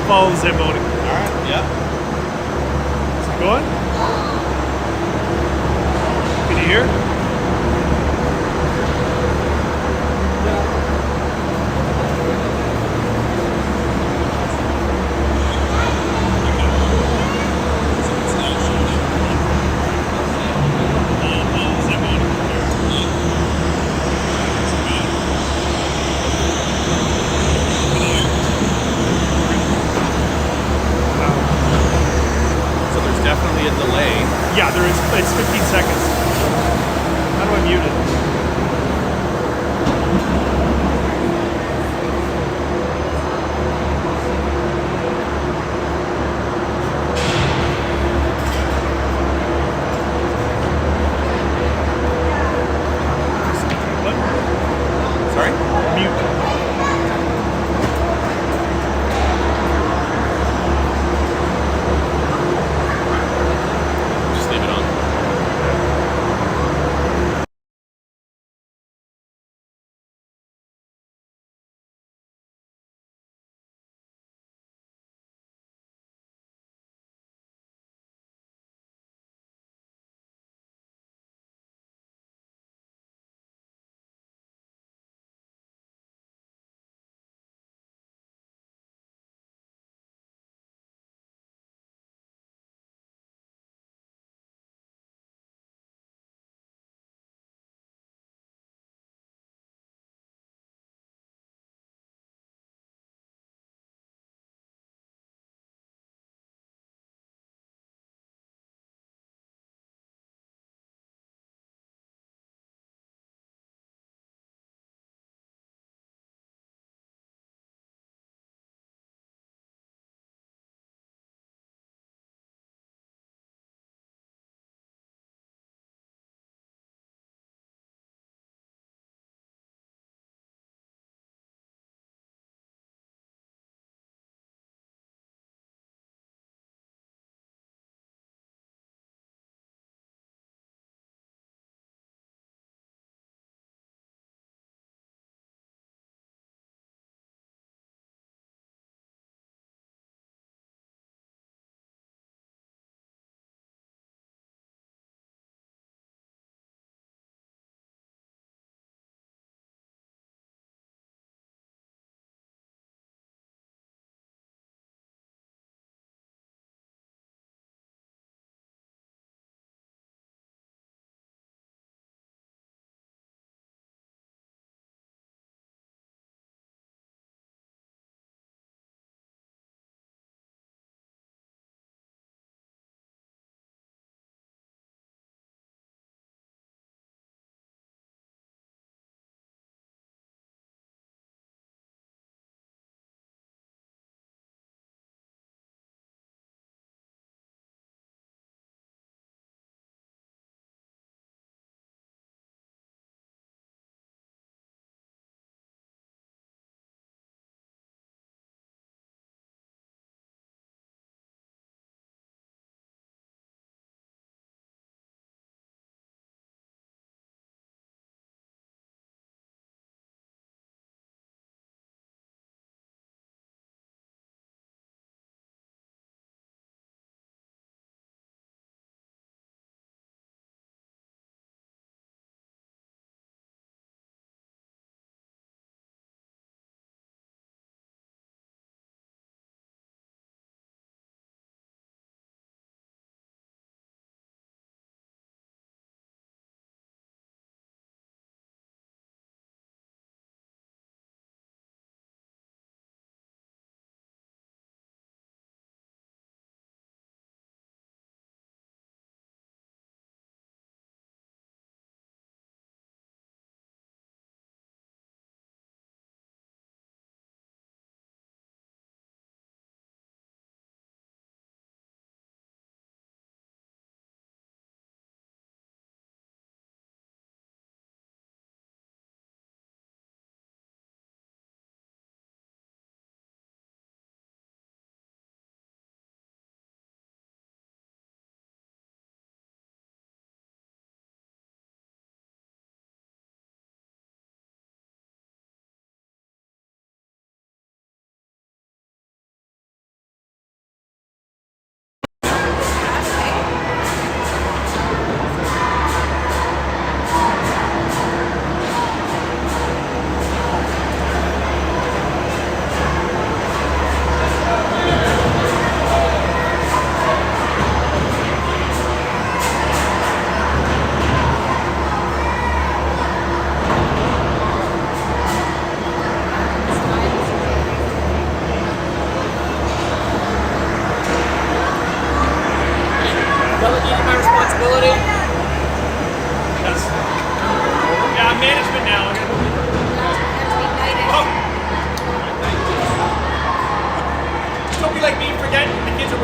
follow the same voting. All right. Yeah. Is it going? Can you hear? So there's definitely a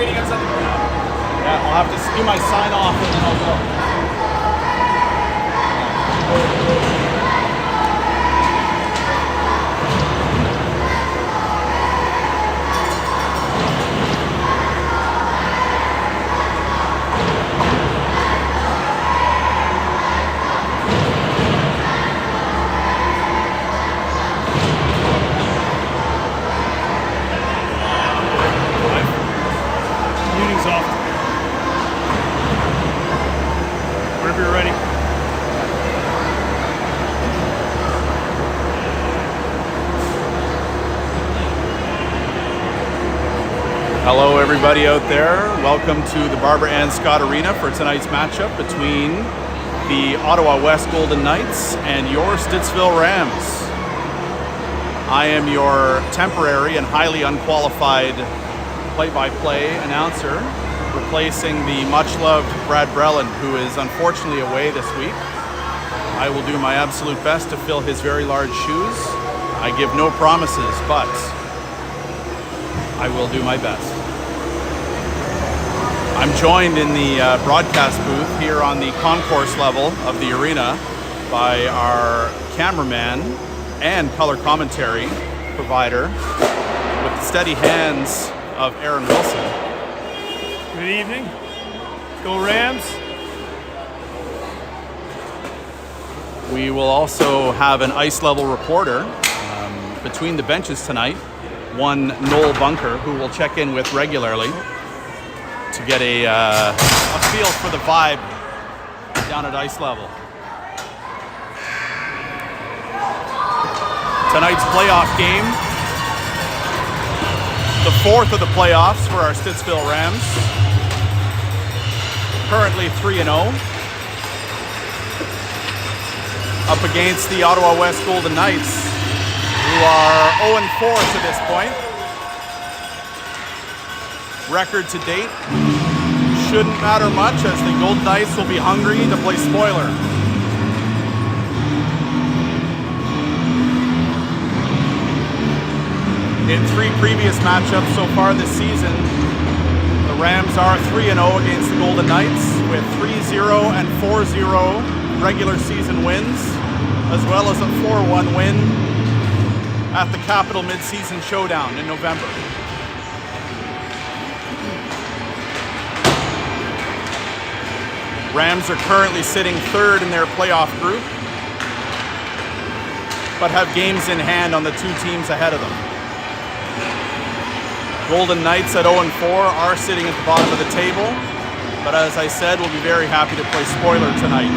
waiting outside the door now. Yeah, I'll have to do my sign off and then I'll go. Meeting's off. Whenever you're ready. Hello everybody out there. Welcome to the Barbara Ann Scott Arena for tonight's matchup between the Ottawa West Golden Knights and your Stittsville Rams. I am your temporary and highly unqualified play-by-play announcer, replacing the much-loved Brad Brelland, who is unfortunately away this week. I will do my absolute best to fill his very large shoes. I give no promises, but I will do my best. I'm joined in the broadcast booth here on the concourse level of the arena by our cameraman and color commentary provider with the steady hands of Aaron Wilson. Good evening. Go Rams. We will also have an ice level reporter between the benches tonight, one Noel Bunker, who will check in with regularly to get a feel for the vibe down at ice level. Tonight's playoff game, the fourth of the playoffs for our Stittsville Rams. Currently 3-0. Up against the Ottawa West Golden Knights, who are 0-4 to this point. Record to date shouldn't matter much, as the Golden Knights will be hungry to play spoiler. In three previous matchups so far this season, the Rams are 3-0 against the Golden Knights, with 3-0 and 4-0 regular season wins, as well as a 4-1 win at the Capital Mid-Season Showdown in November. Rams are currently sitting third in their playoff group, but have games in hand on the two teams ahead of them. Golden Knights at 0-4 are sitting at the bottom of the table, but as I said, we'll be very happy to play spoiler tonight.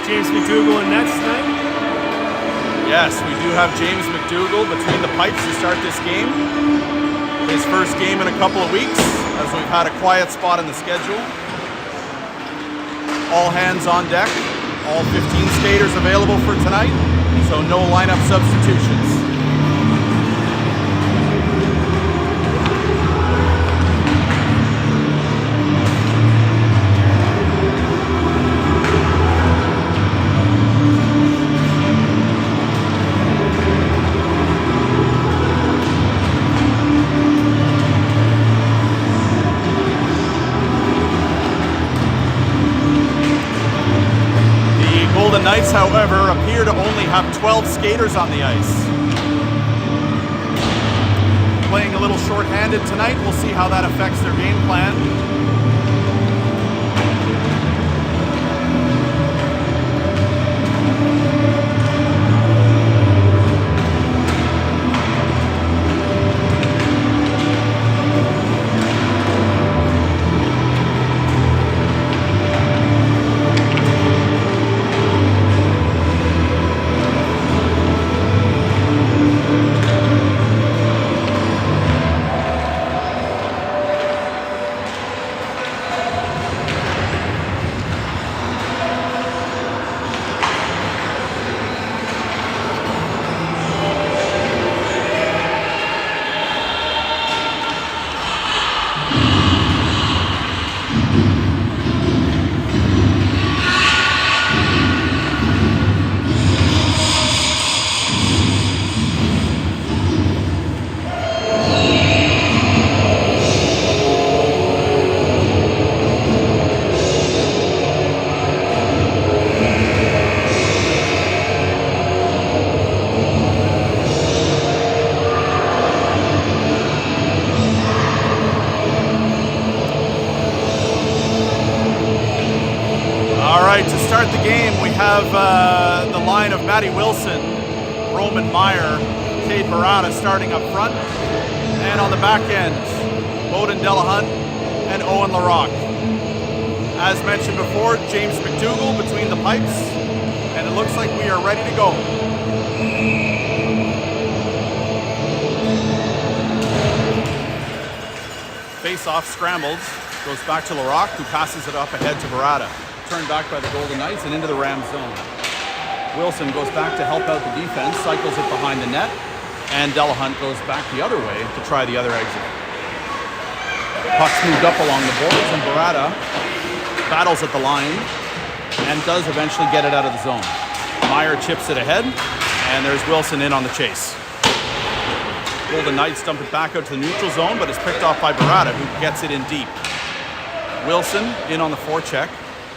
James McDougall in nets tonight. Yes, we do have James McDougall between the pipes to start this game. His first game in a couple of weeks, as we've had a quiet spot in the schedule. All hands on deck. All 15 skaters available for tonight, so no lineup substitutions. The Knights, however, appear to only have 12 skaters on the ice. Playing a little short-handed tonight, we'll see how that affects their game plan. start the game, we have the line of Matty Wilson, Roman Meyer, Cade Barada starting up front. And on the back end, Bowden Delahunt and Owen Larocque. As mentioned before, James McDougall between the pipes, and it looks like we are ready to go. Face-off scrambled, goes back to Larocque, who passes it up ahead to Barada. Turned back by the Golden Knights and into the Rams zone. Wilson goes back to help out the defense, cycles it behind the net, and Delahunt goes back the other way to try the other exit. Puck's moved up along the boards, and Barada battles at the line and does eventually get it out of the zone. Meyer chips it ahead, and there's Wilson in on the chase. Golden Knights dump it back out to the neutral zone, but it's picked off by Barada, who gets it in deep. Wilson in on the forecheck,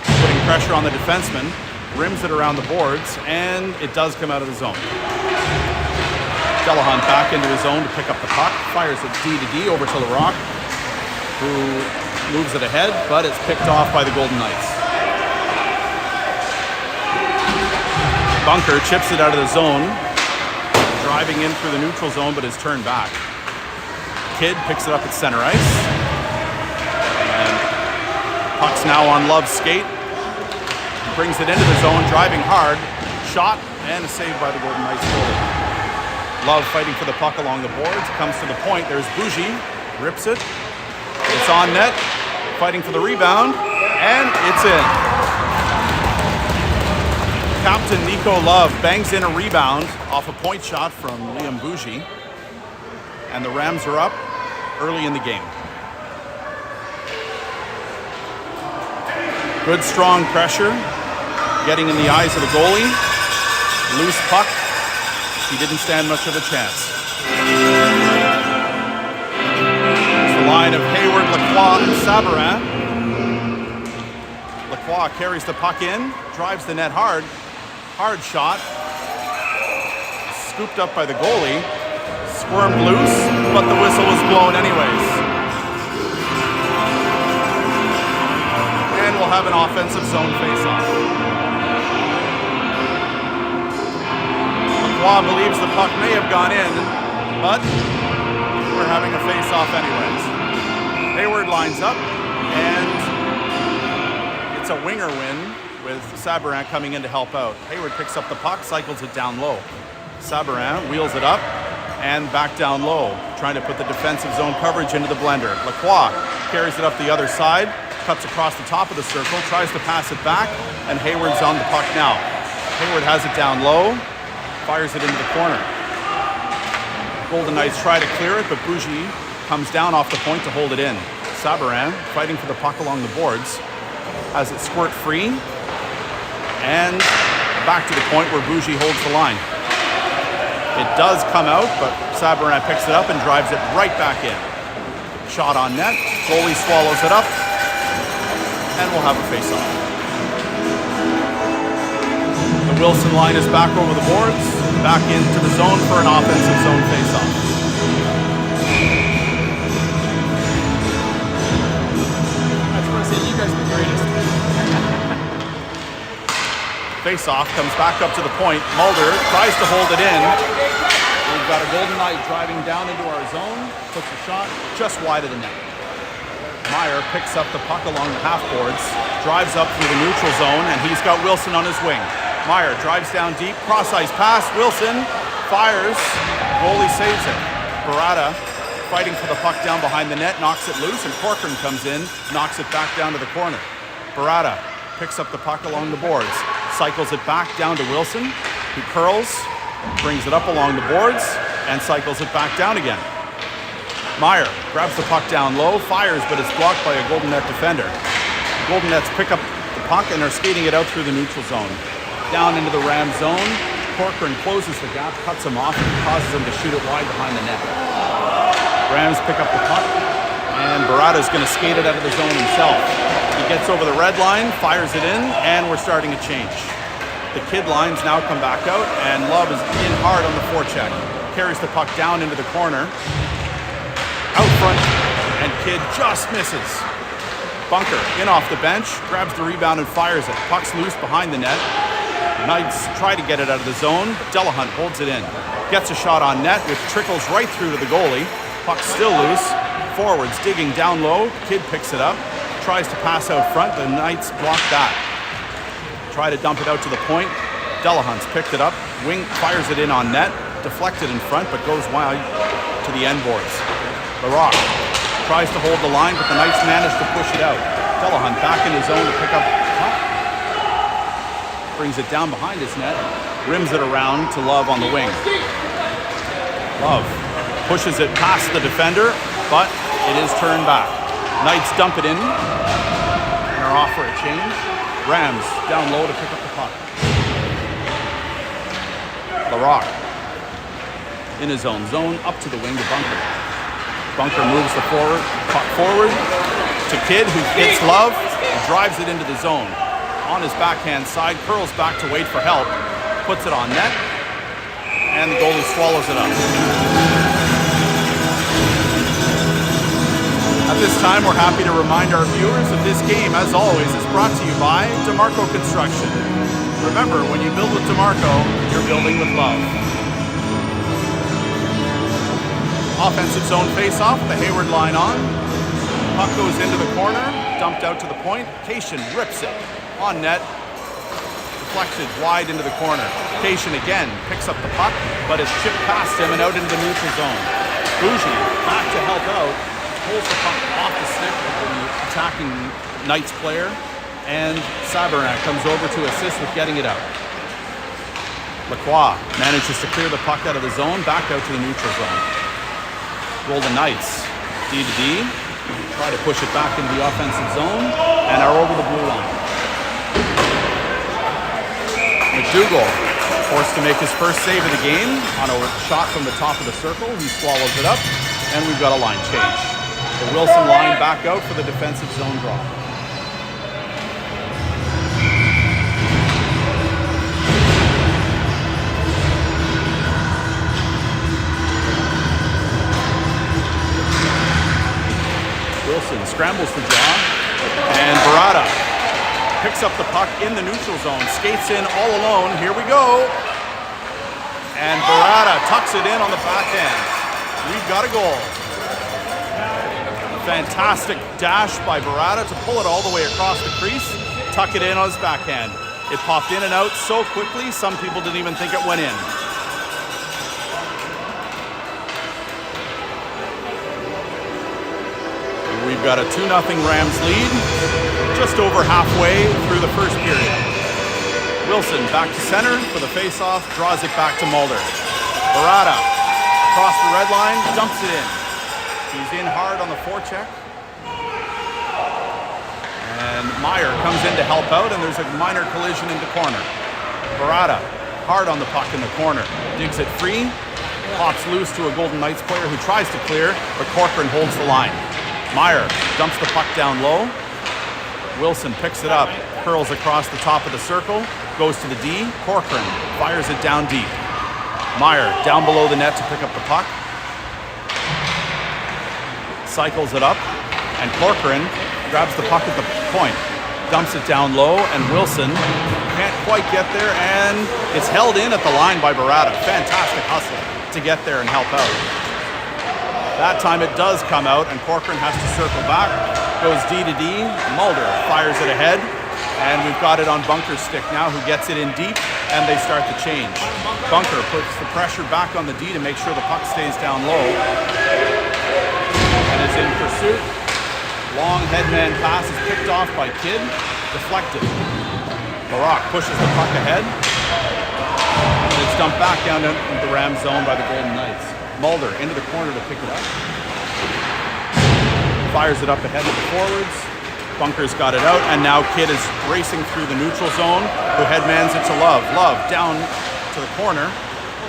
putting pressure on the defenseman, rims it around the boards, and it does come out of the zone. Delahunt back into his zone to pick up the puck, fires it D to D over to Larocque, who moves it ahead, but it's picked off by the Golden Knights. Bunker chips it out of the zone, driving in through the neutral zone, but is turned back. Kidd picks it up at center ice. And puck's now on Love's skate. Brings it into the zone, driving hard. Shot, and a save by the Golden Knights goalie. Love fighting for the puck along the boards. Comes to the point. There's Bougie. Rips it. It's on net. Fighting for the rebound. And it's in. Captain Nico Love bangs in a rebound off a point shot from Liam Bougie. And the Rams are up early in the game. Good strong pressure. Getting in the eyes of the goalie. Loose puck. He didn't stand much of a chance. It's the line of Hayward, Lacroix, and Sabarin. Lacroix carries the puck in, drives the net hard. Hard shot. Scooped up by the goalie. Squirmed loose, but the whistle was blown anyways. And we'll have an offensive zone face-off. Lacroix believes the puck may have gone in, but we're having a face-off anyways. Hayward lines up, and it's a winger win with Sabarin coming in to help out. Hayward picks up the puck, cycles it down low. Sabarin wheels it up and back down low, trying to put the defensive zone coverage into the blender. Lacroix carries it up the other side, cuts across the top of the circle, tries to pass it back, and Hayward's on the puck now. Hayward has it down low, fires it into the corner. Golden Knights try to clear it, but Bougie comes down off the point to hold it in. Sabarin fighting for the puck along the boards, has it squirt free, and back to the point where Bougie holds the line. It does come out, but Sabarin picks it up and drives it right back in. Shot on net, goalie swallows it up, and we'll have a face-off. The Wilson line is back over the boards, back into the zone for an offensive zone face-off. I just want to say, you guys are the greatest. Face-off comes back up to the point. Mulder tries to hold it in. We've got a Golden Knight driving down into our zone, puts a shot just wide of the net. Meyer picks up the puck along the half boards, drives up through the neutral zone, and he's got Wilson on his wing. Meyer drives down deep, cross-ice pass. Wilson fires. Goalie saves it. Barada fighting for the puck down behind the net, knocks it loose, and Corcoran comes in, knocks it back down to the corner. Barada picks up the puck along the boards, cycles it back down to Wilson, who curls, brings it up along the boards, and cycles it back down again. Meyer grabs the puck down low, fires, but it's blocked by a Golden Net defender. Golden Nets pick up the puck and are skating it out through the neutral zone. Down into the Ram zone, Corcoran closes the gap, cuts him off, and causes him to shoot it wide behind the net. Rams pick up the puck, and Barada's going to skate it out of the zone himself. He gets over the red line, fires it in, and we're starting a change. The Kidd lines now come back out, and Love is in hard on the forecheck. Carries the puck down into the corner. Out front, and Kidd just misses. Bunker in off the bench, grabs the rebound and fires it. Puck's loose behind the net. Knights try to get it out of the zone, but Delahunt holds it in. Gets a shot on net, which trickles right through to the goalie. Puck's still loose. Forwards digging down low. Kidd picks it up. Tries to pass out front. The Knights block that. Try to dump it out to the point. Delahunt's picked it up. Wing fires it in on net. Deflected in front, but goes wide to the end boards. Larocque tries to hold the line, but the Knights manage to push it out. Delahunt back in his zone to pick up the puck. Brings it down behind his net. Rims it around to Love on the wing. Love pushes it past the defender, but it is turned back. Knights dump it in and are off for a change. Rams down low to pick up the puck. Larocque in his own zone, up to the wing to Bunker. Bunker moves the puck forward to Kidd, who hits Love and drives it into the zone. On his backhand side, curls back to wait for help, puts it on net, and the goalie swallows it up. At this time, we're happy to remind our viewers that this game, as always, is brought to you by DeMarco Construction. Remember, when you build with DeMarco, you're building with love. Offensive zone face-off, the Hayward line on. Puck goes into the corner, dumped out to the point. Cation rips it on net, deflected wide into the corner. Cation again picks up the puck, but it's chipped past him and out into the neutral zone. Bougie back to help out, pulls the puck off the stick of the attacking Knights player, and Sabernac comes over to assist with getting it out. Lacroix manages to clear the puck out of the zone, back out to the neutral zone. Golden Knights, D to D, try to push it back into the offensive zone, and are over the blue line. McDougall forced to make his first save of the game on a shot from the top of the circle. He swallows it up, and we've got a line change. The Wilson line back out for the defensive zone draw. Wilson scrambles the draw, and Barada picks up the puck in the neutral zone, skates in all alone. Here we go. And Barada tucks it in on the backhand. We've got a goal. Fantastic dash by Barada to pull it all the way across the crease, tuck it in on his backhand. It popped in and out so quickly, some people didn't even think it went in. We've got a 2-0 Rams lead, just over halfway through the first period. Wilson back to center for the face-off, draws it back to Mulder. Barada across the red line, dumps it in. He's in hard on the forecheck. And Meyer comes in to help out, and there's a minor collision into corner. Barada hard on the puck in the corner, digs it free, pops loose to a Golden Knights player who tries to clear, but Corcoran holds the line. Meyer dumps the puck down low. Wilson picks it up, curls across the top of the circle, goes to the D. Corcoran fires it down deep. Meyer down below the net to pick up the puck. Cycles it up, and Corcoran grabs the puck at the point, dumps it down low, and Wilson can't quite get there, and it's held in at the line by Barada. Fantastic hustle to get there and help out. That time it does come out, and Corcoran has to circle back. Goes D to D. Mulder fires it ahead, and we've got it on Bunker's stick now, who gets it in deep, and they start the change. Bunker puts the pressure back on the D to make sure the puck stays down low, and is in pursuit. Long headman pass is picked off by Kidd, deflected. Larocque pushes the puck ahead, and it's dumped back down into the Rams zone by the Golden Knights. Mulder into the corner to pick it up. Fires it up ahead of the forwards. Bunker's got it out, and now Kidd is racing through the neutral zone, who headmans it to Love. Love down to the corner,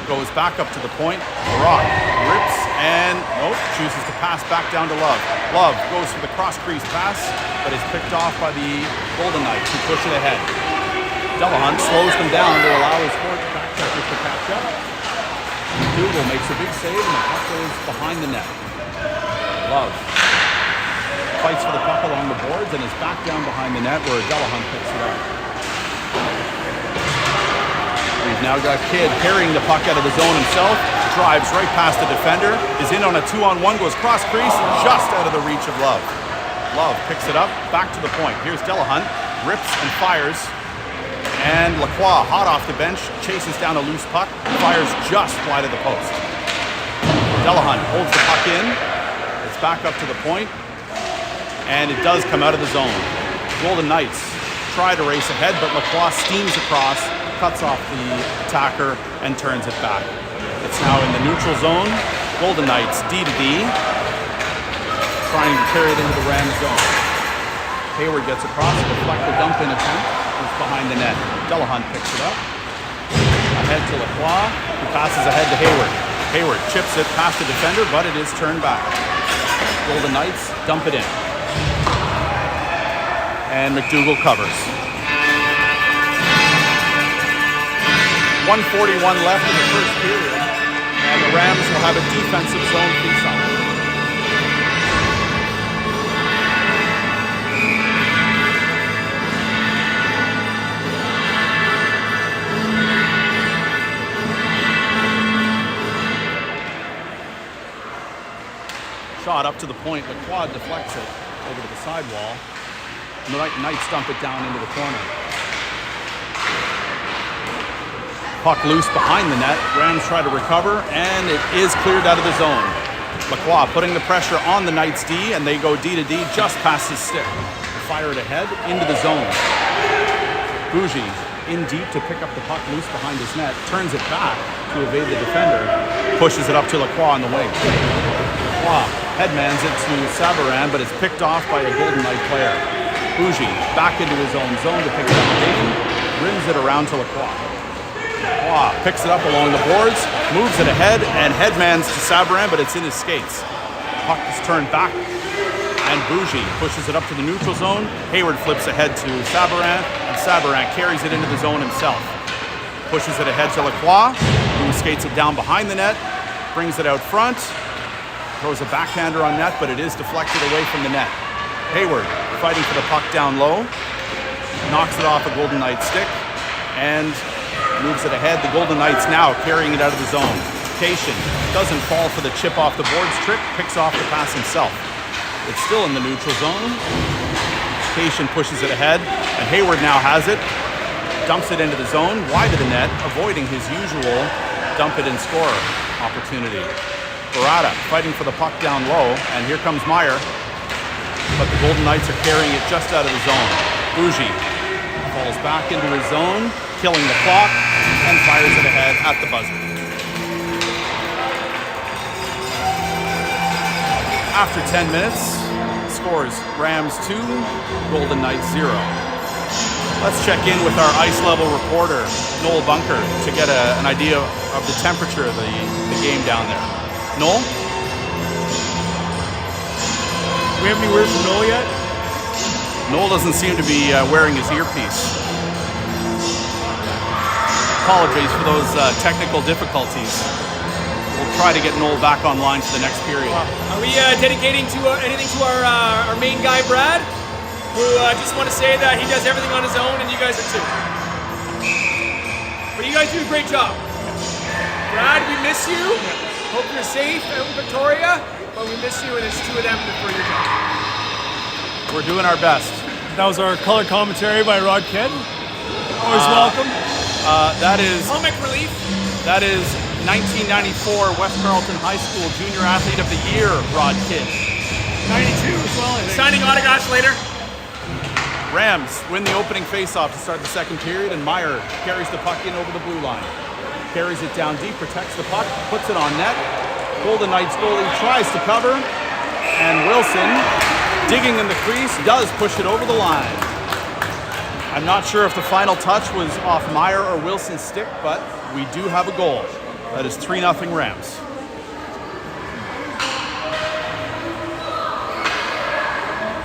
goes back up to the point. Larocque rips and chooses to pass back down to Love. Love goes for the cross-crease pass, but is picked off by the Golden Knights, who push it ahead. Delahunt slows them down to allow his backcheckers to catch up. Dougal makes a big save, and the puck goes behind the net. Love fights for the puck along the boards and is back down behind the net where Delahunt picks it up. We've now got Kidd carrying the puck out of the zone himself, drives right past the defender, is in on a 2-on-1, goes cross crease, just out of the reach of Love. Love picks it up, back to the point. Here's Delahunt, rips and fires, and Lacroix, hot off the bench, chases down a loose puck, fires just wide of the post. Delahunt holds the puck in, it's back up to the point, and it does come out of the zone. Golden Knights try to race ahead, but Lacroix steams across, cuts off the attacker, and turns it back. It's now in the neutral zone. Golden Knights D-to-D, trying to carry it into the Rams zone. Hayward gets across, deflected dump in attempt, it's behind the net. Delahunt picks it up. Ahead to Lacroix, who passes ahead to Hayward. Hayward chips it past the defender, but it is turned back. Golden Knights dump it in. And McDougall covers. 1:41 left in the first period, and the Rams will have a defensive zone faceoff. Shot up to the point, the quad deflects it over to the sidewall. Knights dump it down into the corner. Puck loose behind the net. Rams try to recover, and it is cleared out of the zone. Lacroix putting the pressure on the Knights D, and they go D-to-D just past his stick. Fire it ahead into the zone. Bougie in deep to pick up the puck loose behind his net, turns it back to evade the defender, pushes it up to Lacroix on the wing. Lacroix headmans it to Sabaran, but it's picked off by a Golden Knight player. Bougie back into his own zone to pick it up again, rims it around to Lacroix. Lacroix picks it up along the boards, moves it ahead, and headmans to Sabaran, but it's in his skates. Puck is turned back, and Bougie pushes it up to the neutral zone. Hayward flips ahead to Sabaran, and Sabaran carries it into the zone himself. Pushes it ahead to Lacroix, who skates it down behind the net, brings it out front, throws a backhander on net, but it is deflected away from the net. Hayward fighting for the puck down low, knocks it off a Golden Knight stick, and moves it ahead. The Golden Knights now carrying it out of the zone. Cation doesn't fall for the chip off the boards trick, picks off the pass himself. It's still in the neutral zone. Cation pushes it ahead, and Hayward now has it, dumps it into the zone, wide of the net, avoiding his usual dump it and score opportunity. Barada fighting for the puck down low, and here comes Meyer, but the Golden Knights are carrying it just out of the zone. Bougie falls back into his zone, killing the clock, and fires it ahead at the buzzer. After 10 minutes, scores Rams 2, Golden Knights 0. Let's check in with our ice level reporter, Noel Bunker, to get an idea of the temperature of the game down there. Noel? We have any word from Noel yet? Noel doesn't seem to be wearing his earpiece. Apologies for those technical difficulties. We'll try to get Noel back online for the next period. Are we dedicating to anything to our main guy, Brad? Who just want to say that he does everything on his own, and you guys are too. But you guys do a great job. Brad, we miss you. Hope you're safe out in Victoria, but we miss you, and it's two of them for your job. We're doing our best. That was our color commentary by Rod Kidd. Always welcome. That is Comic relief. 1994 West Carleton High School Junior Athlete of the Year, Rod Kidd. 92 as well, I think. Signing autographs later. Rams win the opening faceoff to start the second period, and Meyer carries the puck in over the blue line. Carries it down deep, protects the puck, puts it on net. Golden Knights goalie tries to cover, and Wilson, digging in the crease, does push it over the line. I'm not sure if the final touch was off Meyer or Wilson's stick, but we do have a goal. That is 3-0 Rams.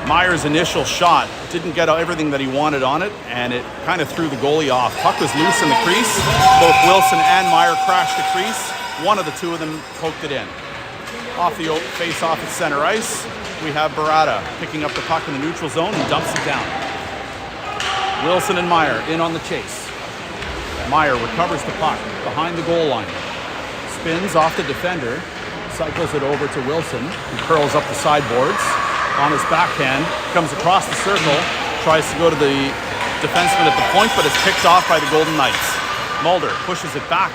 Meyer's initial shot didn't get everything that he wanted on it, and it kind of threw the goalie off. Puck was loose in the crease. Both Wilson and Meyer crashed the crease. One of the two of them poked it in. Off the face-off at center ice. we have Barada picking up the puck in the neutral zone and dumps it down. Wilson and Meyer in on the chase. Meyer recovers the puck behind the goal line. Spins off the defender, cycles it over to Wilson, who curls up the sideboards. On his backhand, comes across the circle, tries to go to the defenseman at the point, but is picked off by the Golden Knights. Mulder pushes it back,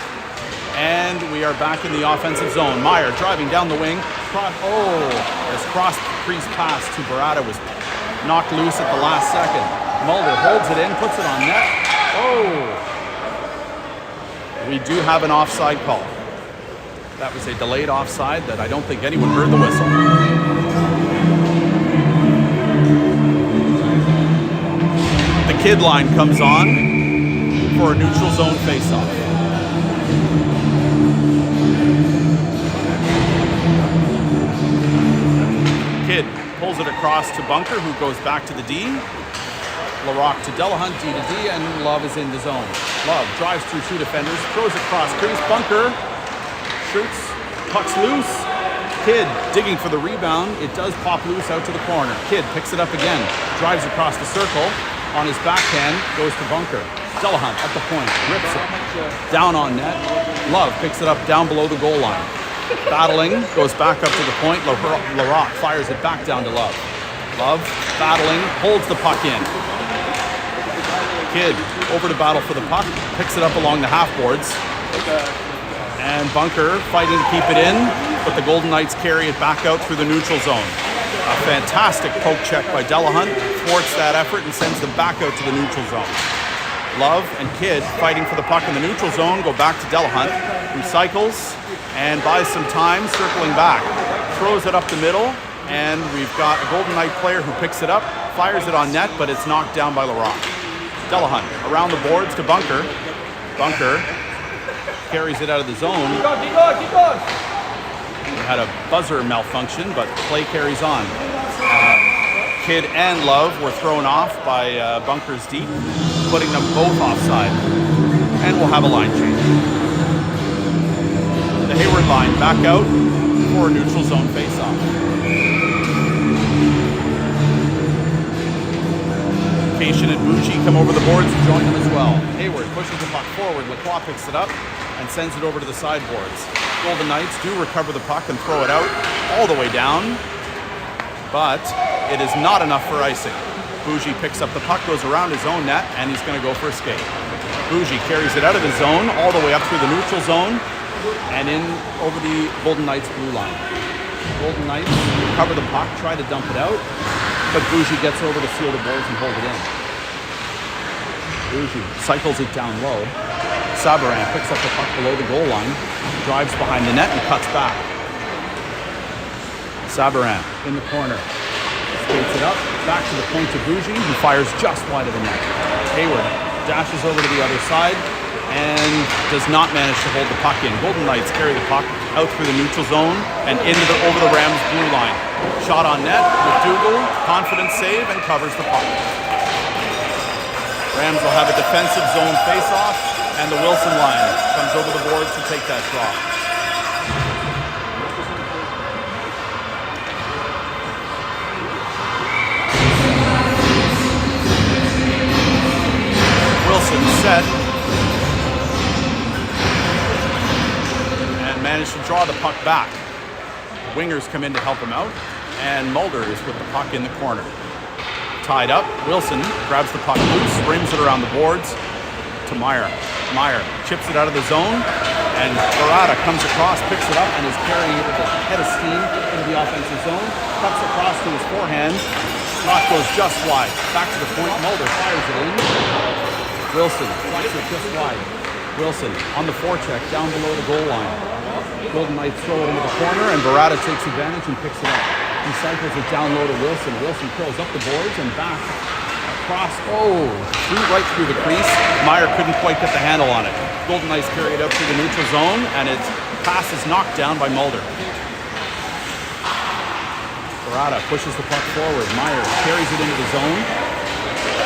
and we are back in the offensive zone. Meyer driving down the wing. His cross-crease pass to Barada was knocked loose at the last second. Mulder holds it in, puts it on net. We do have an offside call. That was a delayed offside that I don't think anyone heard the whistle. The kid line comes on for a neutral zone faceoff. Kid pulls it across to Bunker, who goes back to the D. Larocque to Delahunt, D to D, and Love is in the zone. Love drives through two defenders, throws it cross crease. Bunker shoots, puck's loose. Kid digging for the rebound. It does pop loose out to the corner. Kid picks it up again, drives across the circle. On his backhand, goes to Bunker. Delahunt at the point, rips it. Down on net. Love picks it up down below the goal line. Battling, goes back up to the point. Larocque fires it back down to Love. Love, battling, holds the puck in. Kid over to battle for the puck, picks it up along the half boards. And Bunker fighting to keep it in, but the Golden Knights carry it back out through the neutral zone. A fantastic poke check by Delahunt, thwarts that effort and sends them back out to the neutral zone. Love and Kidd fighting for the puck in the neutral zone go back to Delahunt, who cycles and buys some time circling back. Throws it up the middle, and we've got a Golden Knight player who picks it up, fires it on net, but it's knocked down by Larocque. Delahunt around the boards to Bunker. Bunker carries it out of the zone. Keep going. We had a buzzer malfunction, but play carries on. Kidd and Love were thrown off by Bunker's D, putting them both offside. And we'll have a line change. The Hayward line back out for a neutral zone faceoff. Cation and Bougie come over the boards and join them as well. Hayward pushes the puck forward. Lacroix picks it up and sends it over to the sideboards. Golden Knights do recover the puck and throw it out all the way down, but it is not enough for icing. Bougie picks up the puck, goes around his own net, and he's going to go for a skate. Bougie carries it out of his zone all the way up through the neutral zone and in over the Golden Knights blue line. Golden Knights recover the puck, try to dump it out, but Bougie gets over to seal the boards and hold it in. Bougie cycles it down low. Sabaran picks up the puck below the goal line, drives behind the net and cuts back. Sabaran in the corner, skates it up, back to the point to Bougie, who fires just wide of the net. Hayward dashes over to the other side and does not manage to hold the puck in. Golden Knights carry the puck out through the neutral zone and over the Rams' blue line. Shot on net, McDougall, confident save, and covers the puck. Rams will have a defensive zone face-off, and the Wilson line comes over the boards to take that draw. Wilson set and managed to draw the puck back. Wingers come in to help him out, and Mulder is with the puck in the corner. Tied up, Wilson grabs the puck loose, rims it around the boards to Meyer. Meyer chips it out of the zone, and Barada comes across, picks it up, and is carrying it with a head of steam into the offensive zone. Cuts across to his forehand. Shot goes just wide. Back to the point, Mulder fires it in. Wilson flies it just wide. Wilson on the forecheck down below the goal line. Golden Knights throw it into the corner, and Barada takes advantage and picks it up. He cycles it down low to Wilson. Wilson curls up the boards and back across. Right through the crease. Meyer couldn't quite get the handle on it. Golden Knights carry it up through the neutral zone, and its pass is knocked down by Mulder. Barada pushes the puck forward. Meyer carries it into the zone.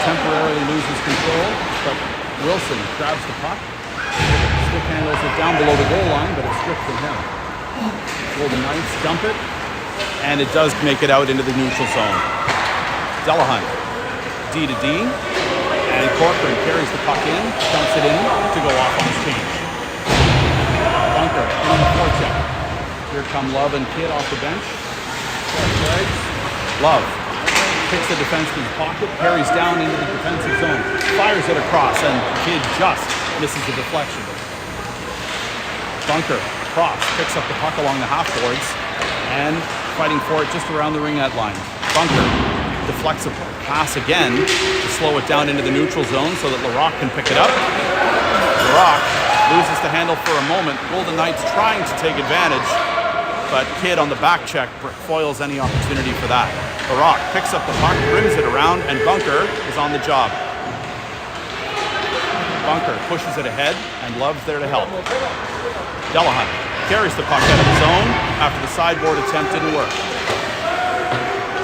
Temporarily loses control, but Wilson grabs the puck. Stick handles it down below the goal line, but it's stripped from him. Golden Knights dump it. and it does make it out into the neutral zone. Delahunt, D to D, and Corcoran carries the puck in, dumps it in to go off on his change. Bunker in on the forecheck. Here come Love and Kidd off the bench. Legs. Love picks the defenseman's pocket, carries down into the defensive zone, fires it across, and Kidd just misses the deflection. Bunker, cross, picks up the puck along the half boards, and fighting for it just around the ringette line. Bunker deflects a pass again to slow it down into the neutral zone so that Larocque can pick it up. Larocque loses the handle for a moment. Golden Knights trying to take advantage, but Kidd on the back check foils any opportunity for that. Larocque picks up the puck, brings it around, and Bunker is on the job. Bunker pushes it ahead, and Love's there to help. Delahunt carries the puck out of the zone after the sideboard attempt didn't work.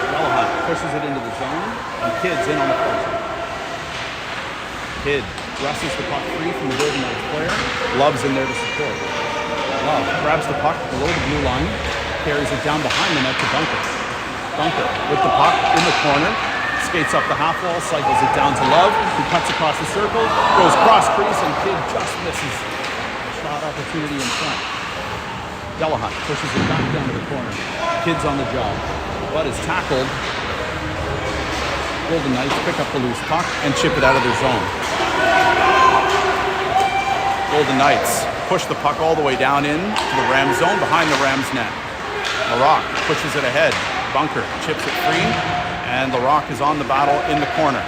Delahunt pushes it into the zone, and Kidd's in on the forecheck. Kidd wrestles the puck free from the Golden Knights player. Love's in there to support. Love grabs the puck below the blue line, carries it down behind the net to Bunker. Bunker with the puck in the corner, skates up the half wall, cycles it down to Love, who cuts across the circle, goes cross crease, and Kidd just misses a shot opportunity in front. Delahunt pushes it back down to the corner. Kidd's on the job, but is tackled. Golden Knights pick up the loose puck and chip it out of their zone. Golden Knights push the puck all the way down in to the Rams zone behind the Rams net. Larocque pushes it ahead. Bunker chips it free, and Larocque is on the battle in the corner.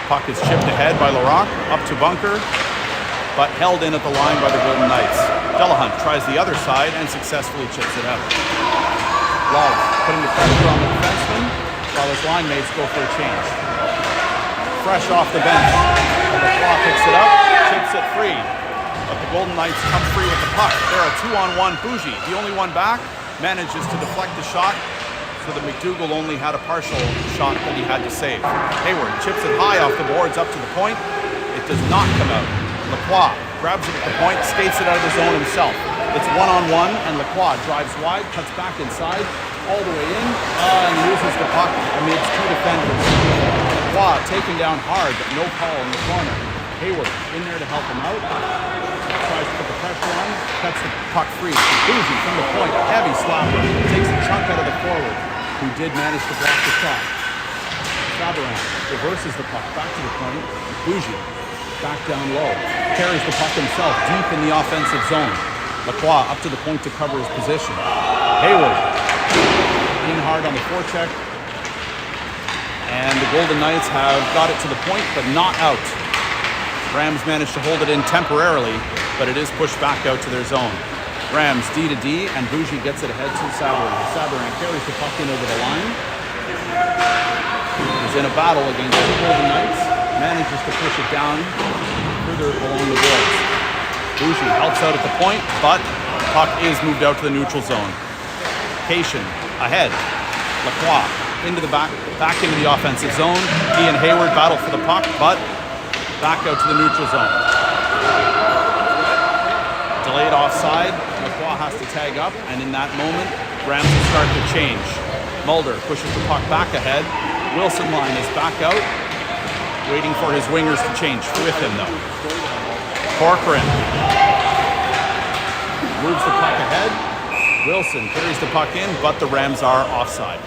Puck is chipped ahead by Larocque, up to Bunker, but held in at the line by the Golden Knights. Delahunt tries the other side and successfully chips it out. Love putting the pressure on the defenseman while his line mates go for a change. Fresh off the bench, Lacroix picks it up, chips it free, but the Golden Knights come free with the puck. They're a 2-on-1. Bougie, the only one back, manages to deflect the shot so that McDougall only had a partial shot that he had to save. Hayward chips it high off the boards up to the point. It does not come out. Lacroix grabs it at the point, skates it out of the zone himself. It's 1-on-1, and Lacroix drives wide, cuts back inside, all the way in, and loses the puck amidst two defenders. Lacroix taken down hard, but no call in the corner. Hayward in there to help him out. Tries to put the pressure on, cuts the puck free. Bougie from the point, heavy slapper, takes a chunk out of the forward, who did manage to block the shot. Sabaran reverses the puck back to the point. Bougie back down low, carries the puck himself deep in the offensive zone. Lacroix up to the point to cover his position. Hayward in hard on the forecheck, and the Golden Knights have got it to the point, but not out. Rams managed to hold it in temporarily, but it is pushed back out to their zone. Rams D to D, and Bougie gets it ahead to Sabaran. Sabaran carries the puck in over the line. He's in a battle against the Golden Knights, manages to push it down further along the boards. Bougie helps out at the point, but the puck is moved out to the neutral zone. Cation ahead. Lacroix into the back into the offensive zone. He and Hayward battle for the puck, but back out to the neutral zone. Delayed offside. Lacroix has to tag up, and in that moment, Rams will start to change. Mulder pushes the puck back ahead. Wilson line is back out, waiting for his wingers to change with him though. Corcoran moves the puck ahead. Wilson carries the puck in, but the Rams are offside.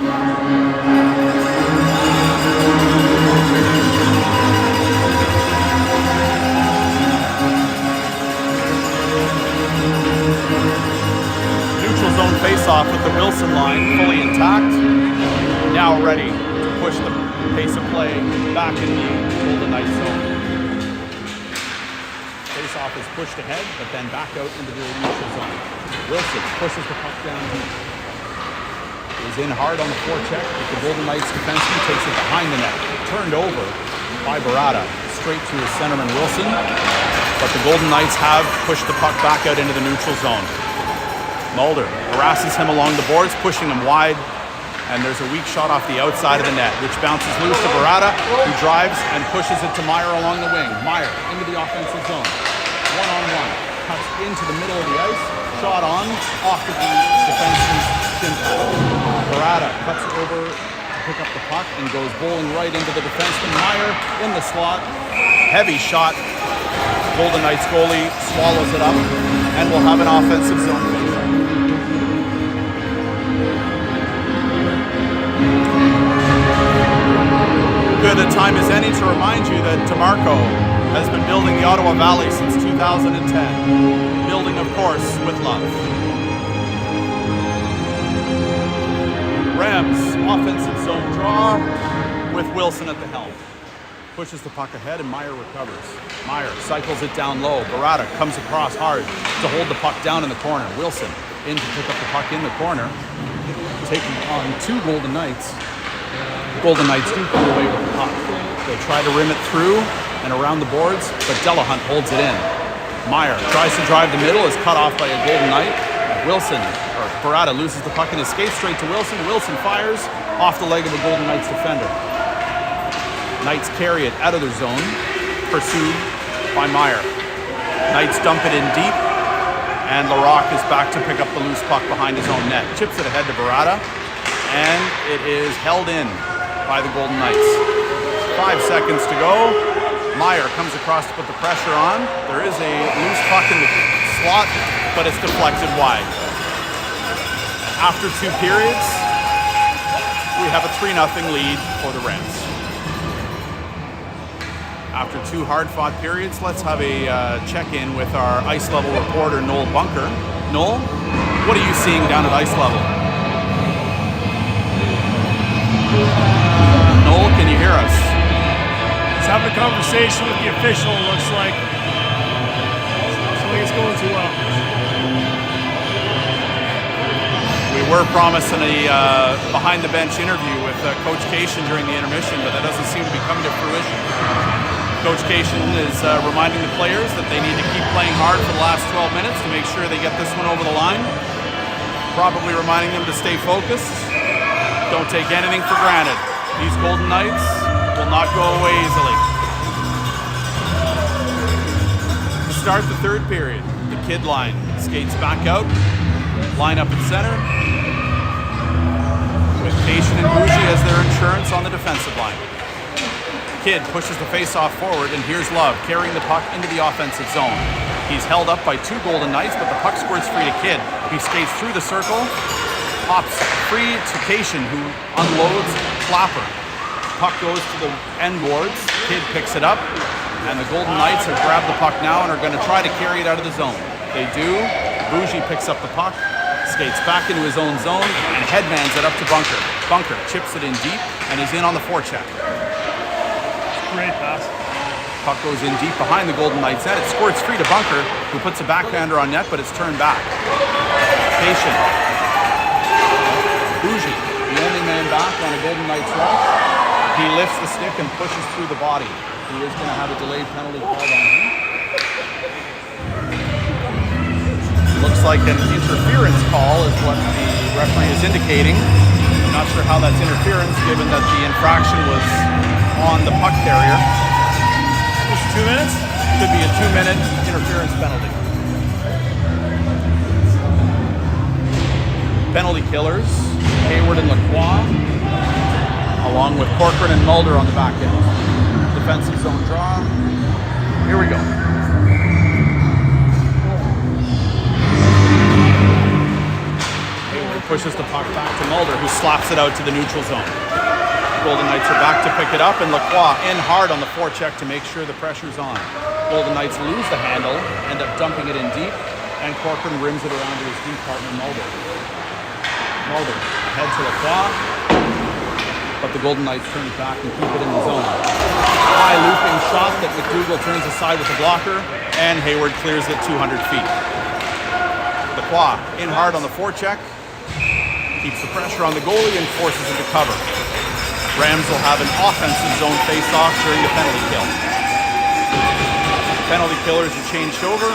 Neutral zone face-off with the Wilson line fully intact. Now ready to push the pace of play back in the Golden Knights zone. Face-off is pushed ahead, but then back out into the neutral zone. Wilson pushes the puck down deep. Is in hard on the forecheck, but the Golden Knights defenseman takes it behind the net. Turned over by Barada, straight to his centerman Wilson, but the Golden Knights have pushed the puck back out into the neutral zone. Mulder harasses him along the boards, pushing him wide, and there's a weak shot off the outside of the net, which bounces loose to Barada, who drives and pushes it to Meyer along the wing. Meyer into the offensive zone. One-on-one. Cuts into the middle of the ice, shot on, off the defenseman's shin pad. Barada cuts it over to pick up the puck and goes bowling right into the defenseman. Meyer in the slot. Heavy shot. Golden Knights goalie swallows it up and will have an offensive zone face-off. Good a time as any to remind you that DeMarco has been building the Ottawa Valley since 2010. Building, of course, with love. Rams, offensive zone draw with Wilson at the helm. Pushes the puck ahead and Meyer recovers. Meyer cycles it down low. Barada comes across hard to hold the puck down in the corner. Wilson in to pick up the puck in the corner. Taking on two Golden Knights. Golden Knights do pull away with the puck. They try to rim it through and around the boards, but Delahunt holds it in. Meyer tries to drive the middle, is cut off by a Golden Knight. Barada loses the puck and escapes straight to Wilson. Wilson fires off the leg of a Golden Knights defender. Knights carry it out of their zone, pursued by Meyer. Knights dump it in deep, and Larocque is back to pick up the loose puck behind his own net. Chips it ahead to Barada, and it is held in by the Golden Knights. 5 seconds to go. Meyer comes across to put the pressure on. There is a loose puck in the slot, but it's deflected wide. After 2 periods, we have a 3-0 lead for the Rams. After 2 hard-fought periods, let's have a check-in with our ice level reporter, Noel Bunker. Noel, what are you seeing down at ice level? Noel, can you hear us? He's having a conversation with the official, it looks like. So it's going too well. We were promising a behind-the-bench interview with Coach Cation during the intermission, but that doesn't seem to be coming to fruition. Coach Cation is reminding the players that they need to keep playing hard for the last 12 minutes to make sure they get this one over the line. Probably reminding them to stay focused. Don't take anything for granted. These Golden Knights will not go away easily. To start the 3rd period, the kid line skates back out, line up at center, with Cation and Bougie as their insurance on the defensive line. Kidd pushes the face-off forward, and here's Love carrying the puck into the offensive zone. He's held up by 2 Golden Knights, but the puck squirts free to Kidd. He skates through the circle, pops free to Cation, who unloads Clapper. Puck goes to the end boards. Kidd picks it up, and the Golden Knights have grabbed the puck now and are going to try to carry it out of the zone. They do. Bougie picks up the puck, skates back into his own zone, and headmans it up to Bunker. Bunker chips it in deep and is in on the forecheck. Great pass. Puck goes in deep behind the Golden Knights net. It squirts free to Bunker, who puts a backhander on net, but it's turned back. Cation. Bougie, the only man back on a Golden Knights rush. He lifts the stick and pushes through the body. He is going to have a delayed penalty called on him. Looks like an interference call is what the referee is indicating. I'm not sure how that's interference, given that the infraction was on the puck carrier. Just 2 minutes? Could be a 2-minute interference penalty. Penalty killers, Hayward and Lacroix, along with Corcoran and Mulder on the back end. Defensive zone draw. Here we go. Hayward pushes the puck back to Mulder, who slaps it out to the neutral zone. Golden Knights are back to pick it up, and Lacroix in hard on the forecheck to make sure the pressure's on. Golden Knights lose the handle, end up dumping it in deep, and Corcoran rims it around to his deep partner, Mulder. Mulder ahead to Lacroix, but the Golden Knights turn it back and keep it in the zone. High looping shot that McDougall turns aside with the blocker, and Hayward clears it 200 feet. Lacroix in hard on the forecheck, keeps the pressure on the goalie and forces him to cover. Rams will have an offensive zone face-off during the penalty kill. Penalty killers are changed over.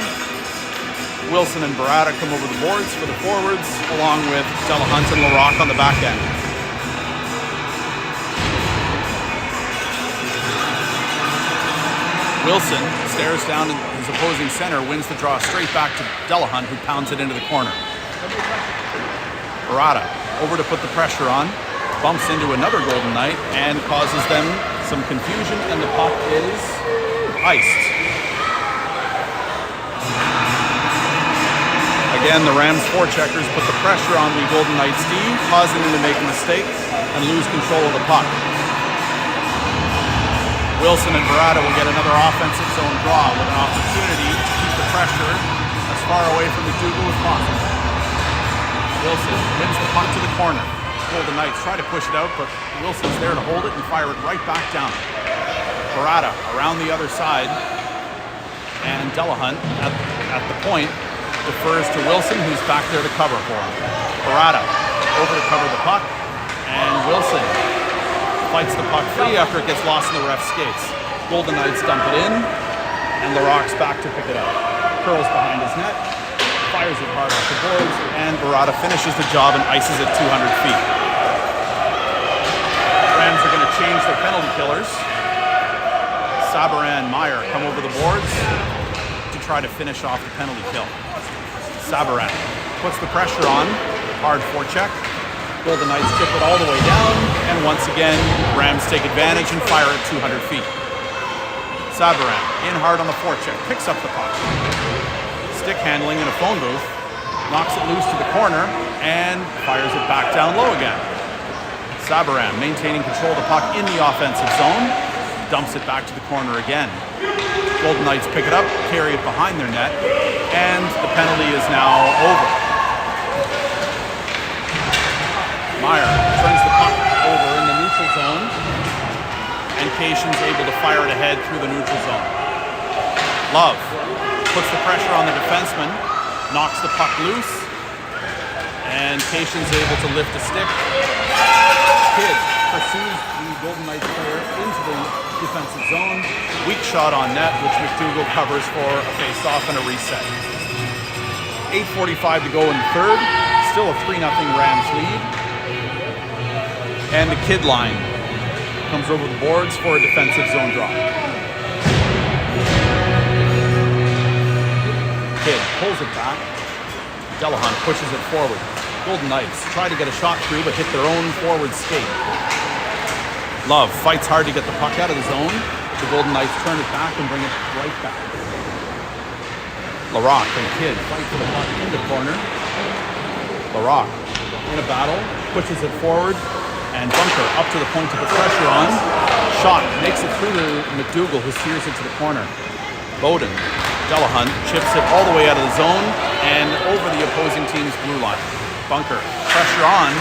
Wilson and Barada come over the boards for the forwards, along with Delahunt and Larocque on the back end. Wilson stares down his opposing center, wins the draw straight back to Delahunt, who pounds it into the corner. Barada over to put the pressure on, bumps into another Golden Knight and causes them some confusion, and the puck is iced. Again, the Rams forecheckers put the pressure on the Golden Knights D, causing them to make a mistake and lose control of the puck. Wilson and Barada will get another offensive zone draw with an opportunity to keep the pressure as far away from McDougall as possible. Wilson wins the puck to the corner. Golden Knights try to push it out, but Wilson's there to hold it and fire it right back down. Barada around the other side, and Delahunt at the point defers to Wilson, who's back there to cover for him. Barada over to cover the puck, and Wilson fights the puck free after it gets lost in the ref's skates. Golden Knights dump it in, and Larocque's back to pick it up. Curls behind his net, fires it hard off the boards, and Barada finishes the job and ices it 200 feet. Rams are going to change their penalty killers. Sabaran and Meyer come over the boards to try to finish off the penalty kill. Sabaran puts the pressure on, hard forecheck. Golden Knights chip it all the way down, and once again, Rams take advantage and fire at 200 feet. Sabaran, in hard on the forecheck, picks up the puck. Stick handling in a phone booth, knocks it loose to the corner, and fires it back down low again. Sabaran, maintaining control of the puck in the offensive zone, dumps it back to the corner again. Golden Knights pick it up, carry it behind their net, and the penalty is now over. Meyer turns the puck over in the neutral zone, and Cation's able to fire it ahead through the neutral zone. Love puts the pressure on the defenseman, knocks the puck loose, and Cation's able to lift a stick. Kidd pursues the Golden Knights player into the defensive zone. Weak shot on net, which McDougall covers for a face-off and a reset. 8:45 to go in the third. Still a 3-0 Rams lead. And the Kidd line comes over the boards for a defensive zone draw. Kidd pulls it back. Delahunt pushes it forward. Golden Knights try to get a shot through, but hit their own forward skate. Love fights hard to get the puck out of the zone. The Golden Knights turn it back and bring it right back. Larocque and Kidd fight for the puck in the corner. Larocque in a battle, pushes it forward, and Bunker up to the point to put pressure on. Shot makes it through to McDougall, who steers it to the corner. Bowden, Delahunt chips it all the way out of the zone and over the opposing team's blue line. Bunker, pressure on.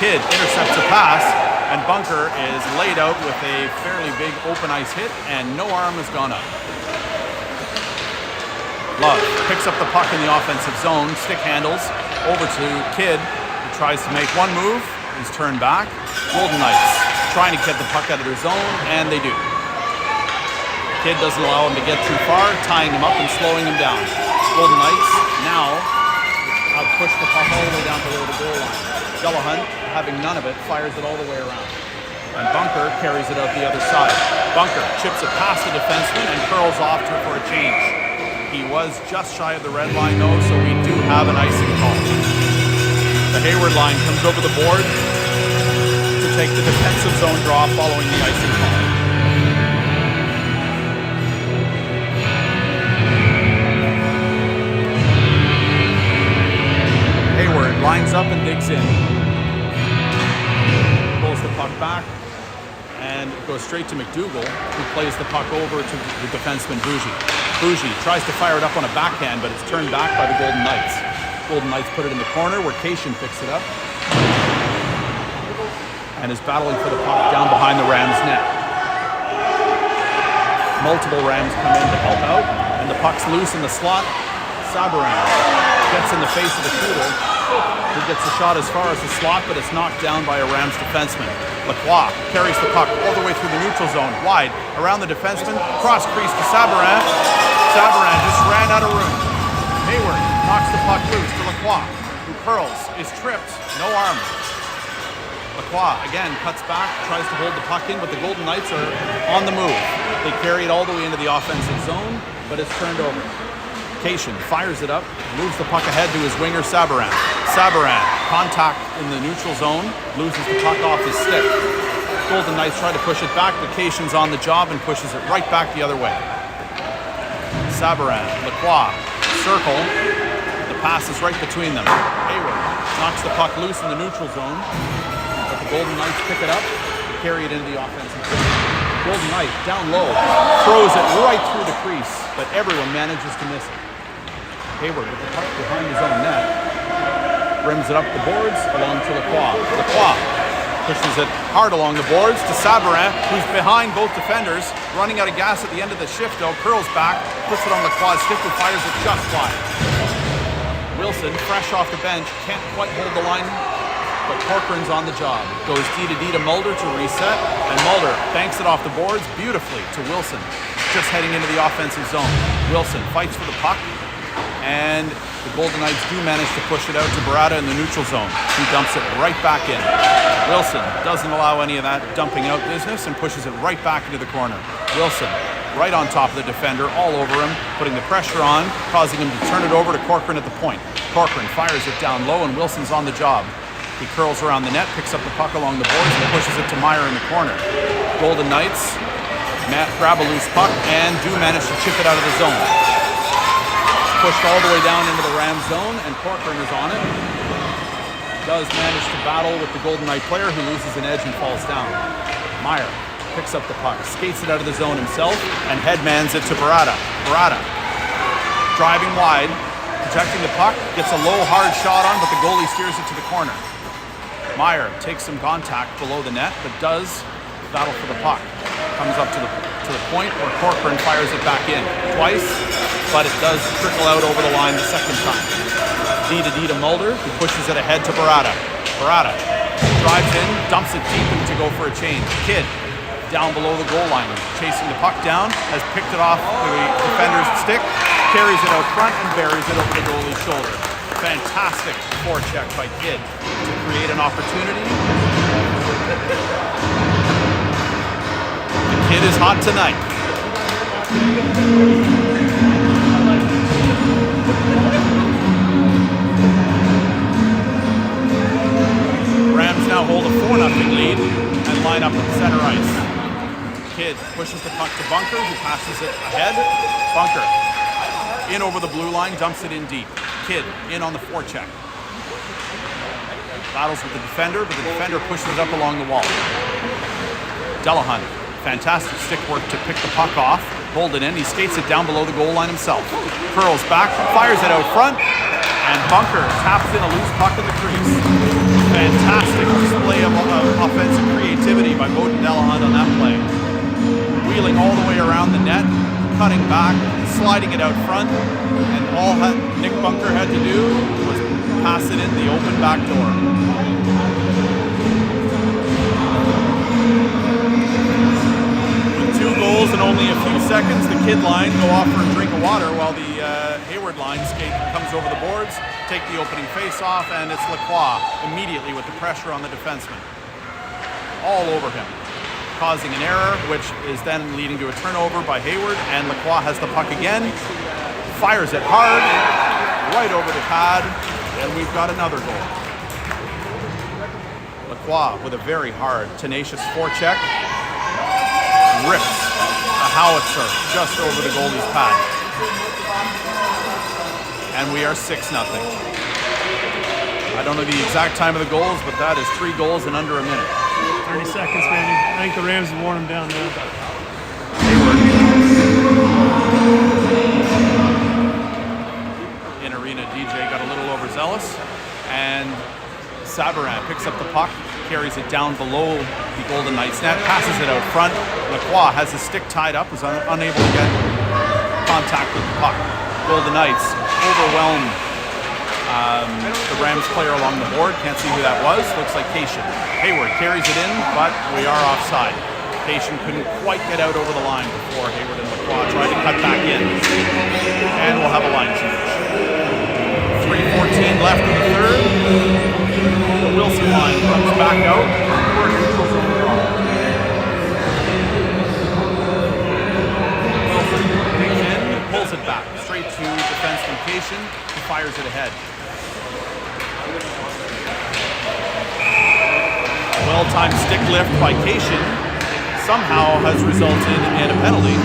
Kidd intercepts a pass, and Bunker is laid out with a fairly big open ice hit, and no arm has gone up. Love picks up the puck in the offensive zone, stick handles over to Kidd, who tries to make one move. He's turned back. Golden Knights trying to get the puck out of their zone, and they do. Kidd doesn't allow him to get too far, tying him up and slowing him down. Golden Knights now have pushed the puck all the way down below the goal line. Delahunt, having none of it, fires it all the way around. And Bunker carries it out the other side. Bunker chips it past the defenseman and curls off to for a change. He was just shy of the red line though, so we do have an icing call. The Hayward line comes over the board to take the defensive zone draw following the icing call. Hayward lines up and digs in. Pulls the puck back and goes straight to McDougall, who plays the puck over to the defenseman Bougie. Bougie tries to fire it up on a backhand, but it's turned back by the Golden Knights. Golden Knights put it in the corner where Cation picks it up and is battling for the puck down behind the Rams' net. Multiple Rams come in to help out, and the puck's loose in the slot. Sabaran gets in the face of the shooter, who gets a shot as far as the slot, but it's knocked down by a Rams defenseman. Lacroix carries the puck all the way through the neutral zone, wide, around the defenseman, cross crease to Sabaran. Sabaran just ran out of room. Hayward knocks the puck loose to Lacroix, who curls, is tripped, no arm. Lacroix again cuts back, tries to hold the puck in, but the Golden Knights are on the move. They carry it all the way into the offensive zone, but it's turned over. Cation fires it up, moves the puck ahead to his winger Sabaran. Sabaran, contact in the neutral zone, loses the puck off his stick. Golden Knights try to push it back, but Cation's on the job and pushes it right back the other way. Sabaran, Lacroix, circle. The pass is right between them. Hayward knocks the puck loose in the neutral zone, but the Golden Knights pick it up, carry it into the offensive zone. Golden Knight down low, throws it right through the crease, but everyone manages to miss it. Hayward with the puck behind his own net, rims it up the boards along to Lacroix. Lacroix pushes it hard along the boards to Sabarin, who's behind both defenders, running out of gas at the end of the shift though, curls back, puts it on Lacroix's stick and fires it just wide. Wilson, fresh off the bench, can't quite hold the line, but Corcoran's on the job. Goes D to Mulder to reset, and Mulder banks it off the boards beautifully to Wilson, just heading into the offensive zone. Wilson fights for the puck, and the Golden Knights do manage to push it out to Barada in the neutral zone. He dumps it right back in. Wilson doesn't allow any of that dumping out business and pushes it right back into the corner. Wilson right on top of the defender, all over him, putting the pressure on, causing him to turn it over to Corcoran at the point. Corcoran fires it down low, and Wilson's on the job. He curls around the net, picks up the puck along the boards, and pushes it to Meyer in the corner. Golden Knights grab a loose puck and do manage to chip it out of the zone. Pushed all the way down into the Rams zone, and Corcoran is on it. Does manage to battle with the Golden Knight player, who loses an edge and falls down. Meyer picks up the puck, skates it out of the zone himself, and headmans it to Barada. Barada driving wide, projecting the puck, gets a low, hard shot on, but the goalie steers it to the corner. Meyer takes some contact below the net, but does battle for the puck. Comes up to the point where Corcoran fires it back in twice, but it does trickle out over the line the second time. D to Mulder, who pushes it ahead to Barada. Barada drives in, dumps it deep to go for a change. Kidd down below the goal line, chasing the puck down, has picked it off the defender's stick, carries it out front and buries it over the goalie's shoulder. Fantastic forecheck by Kidd to create an opportunity. The Kid is hot tonight. Rams now hold a 4-0 lead and line up at the center ice. Kidd pushes the puck to Bunker, who passes it ahead. Bunker in over the blue line, dumps it in deep. Kidd in on the forecheck. Battles with the defender, but the defender pushes it up along the wall. Delahunt, fantastic stick work to pick the puck off, hold it in. He skates it down below the goal line himself. Curls back, fires it out front, and Bunker taps in a loose puck in the crease. Fantastic display of offensive creativity by Bowden Delahunt on that play. Wheeling all the way around the net, cutting back, sliding it out front, and all Nick Bunker had to do was pass it in the open back door. With 2 goals in only a few seconds, the Kidd line go off for a drink of water while the Hayward line skate comes over the boards, take the opening face-off, and it's Lacroix immediately with the pressure on the defenseman. All over him, causing an error, which is then leading to a turnover by Hayward, and Lacroix has the puck again, fires it hard, right over the pad, and we've got another goal. Lacroix with a very hard, tenacious forecheck, rips a howitzer just over the goalie's pad. And we are 6-0. I don't know the exact time of the goals, but that is 3 goals in under a minute. 30 seconds, maybe. I think the Rams have worn them down now. In arena, DJ got a little overzealous, and Sabarin picks up the puck, carries it down below the Golden Knights net, passes it out front. Lacroix has his stick tied up, was unable to get contact with the puck. Golden Knights overwhelm the Rams player along the board. Can't see who that was. Looks like Cation. Hayward carries it in, but we are offside. Cation couldn't quite get out over the line before Hayward and Lacroix tried to cut back in. And we'll have a line change. 3:14 left in the third. The Wilson line comes back out. Cation, who fires it ahead. A well-timed stick lift by Cation somehow has resulted in a penalty.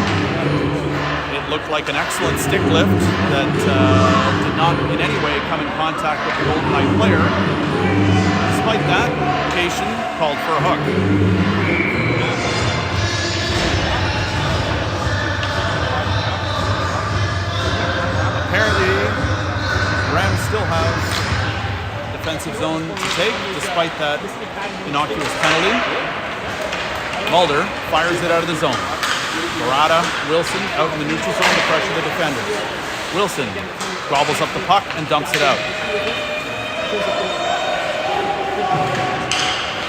It looked like an excellent stick lift that did not in any way come in contact with the Golden Knight player. Despite that, Cation called for a hook. Apparently, Rams still have defensive zone to take, despite that innocuous penalty. Mulder fires it out of the zone. Barada, Wilson out in the neutral zone to pressure the defender. Wilson gobbles up the puck and dumps it out.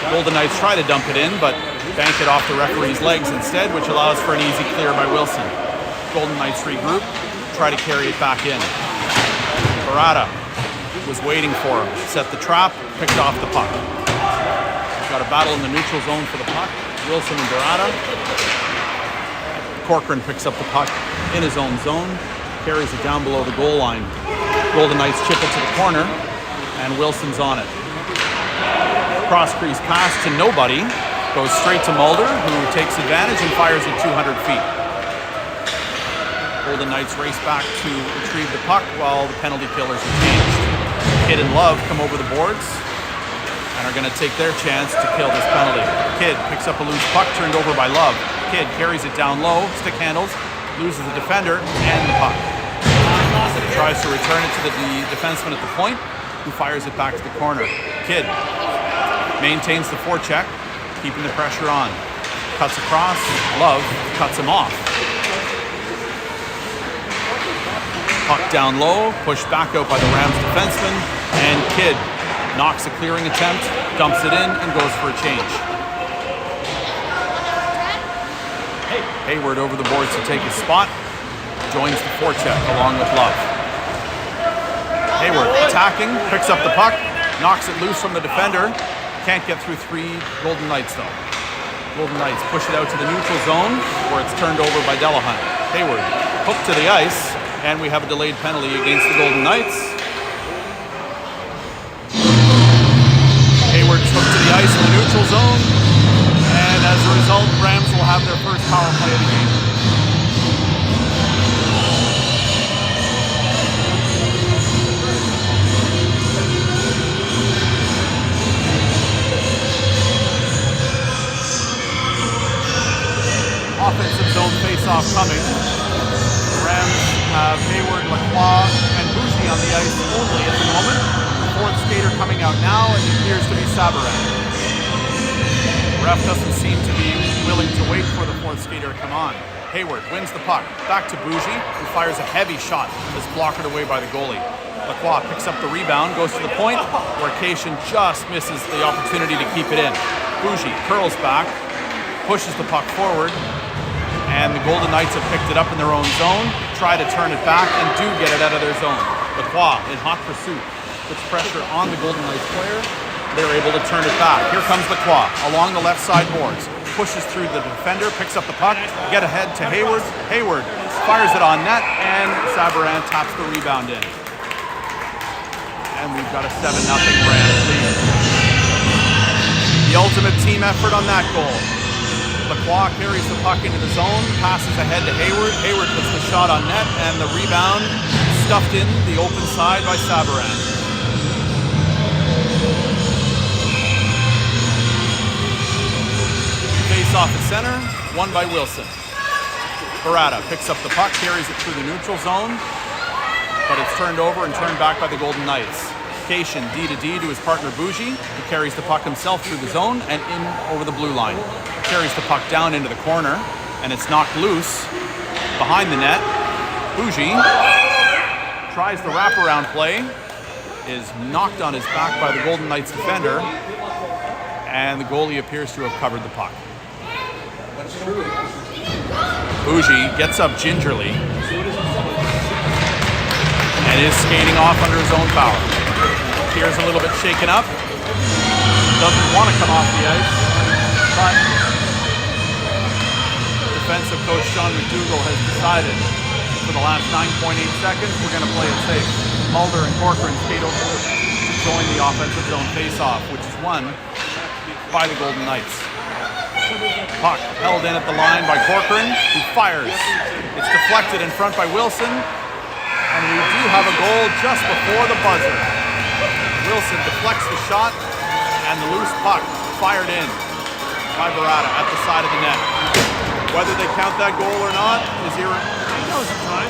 Golden Knights try to dump it in, but bank it off the referee's legs instead, which allows for an easy clear by Wilson. Golden Knights regroup, try to carry it back in. Barada was waiting for him, set the trap, picked off the puck. Got a battle in the neutral zone for the puck. Wilson and Barada. Corcoran picks up the puck in his own zone, carries it down below the goal line. Golden Knights chip it to the corner, and Wilson's on it. Cross crease pass to nobody, goes straight to Mulder, who takes advantage and fires it 200 feet. Golden Knights race back to retrieve the puck while the penalty killers are changed. Kidd and Love come over the boards and are going to take their chance to kill this penalty. Kidd picks up a loose puck turned over by Love. Kidd carries it down low, stick handles, loses the defender and the puck. Tries to return it to the defenseman at the point, who fires it back to the corner. Kidd maintains the forecheck, keeping the pressure on. Cuts across, Love cuts him off. Puck down low, pushed back out by the Rams defenseman, and Kidd knocks a clearing attempt, dumps it in, and goes for a change. Hayward over the boards to take his spot, joins the forecheck along with Love. Hayward attacking, picks up the puck, knocks it loose from the defender, can't get through three Golden Knights though. Golden Knights push it out to the neutral zone, where it's turned over by Delahunt. Hayward hooked to the ice, and we have a delayed penalty against the Golden Knights. Hayward's hooked to the ice in the neutral zone, and as a result, Rams will have their first power play of the game. Offensive zone face-off coming. The Rams have Hayward, Lacroix, and Bougie on the ice only at the moment. The fourth skater coming out now, and it appears to be Sabarin. The ref doesn't seem to be willing to wait for the fourth skater to come on. Hayward wins the puck, back to Bougie, who fires a heavy shot that's blocked away by the goalie. Lacroix picks up the rebound, goes to the point, where Cation just misses the opportunity to keep it in. Bougie curls back, pushes the puck forward, and the Golden Knights have picked it up in their own zone, try to turn it back, and do get it out of their zone. Lacroix, in hot pursuit, puts pressure on the Golden Knights player. They're able to turn it back. Here comes Lacroix along the left side boards, pushes through the defender, picks up the puck, get ahead to Hayward. Hayward fires it on net, and Sabarin taps the rebound in. And we've got a 7-0 Rams lead. The ultimate team effort on that goal. Lacroix carries the puck into the zone, passes ahead to Hayward. Hayward puts the shot on net, and the rebound stuffed in the open side by Sabarin. Face off at center, won by Wilson. Barada picks up the puck, carries it through the neutral zone, but it's turned over and turned back by the Golden Knights. Cation D-to-D to his partner Bougie, who carries the puck himself through the zone and in over the blue line. Carries the puck down into the corner, and it's knocked loose behind the net. Bougie tries the wraparound play, is knocked on his back by the Golden Knights defender, and the goalie appears to have covered the puck. Bougie gets up gingerly and is skating off under his own power. Appears a little bit shaken up, doesn't want to come off the ice, but defensive coach Sean McDougall has decided for the last 9.8 seconds. We're going to play it safe. Mulder and Corcoran skate over to join the offensive zone face-off, which is won by the Golden Knights. Puck held in at the line by Corcoran, who fires. It's deflected in front by Wilson, and we do have a goal just before the buzzer. Wilson deflects the shot, and the loose puck fired in by Barada at the side of the net. Whether they count that goal or not is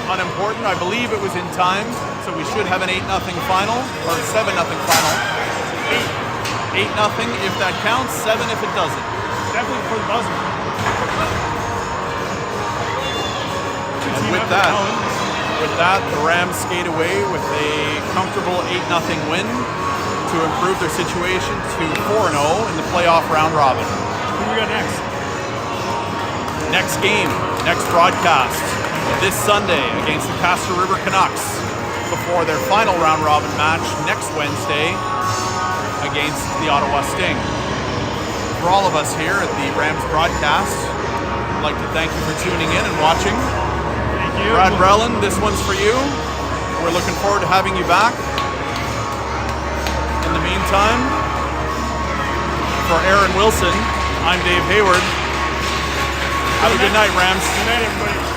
unimportant. I believe it was in time, so we should have an 8-0 final, or 7-0 final. 8-0 if that counts, 7 if it doesn't. Definitely for the buzzer. And with that, the Rams skate away with a comfortable 8-0 win to improve their situation to 4-0 in the playoff round robin. Who do we got next? Next game, next broadcast, this Sunday against the Castor River Canucks before their final round robin match next Wednesday against the Ottawa Sting. For all of us here at the Rams broadcast, I'd like to thank you for tuning in and watching. Thank you. Brad Brelin, this one's for you. We're looking forward to having you back. In the meantime, for Aaron Wilson, I'm Dave Hayward. Have a good night, Rams. Good night, everybody.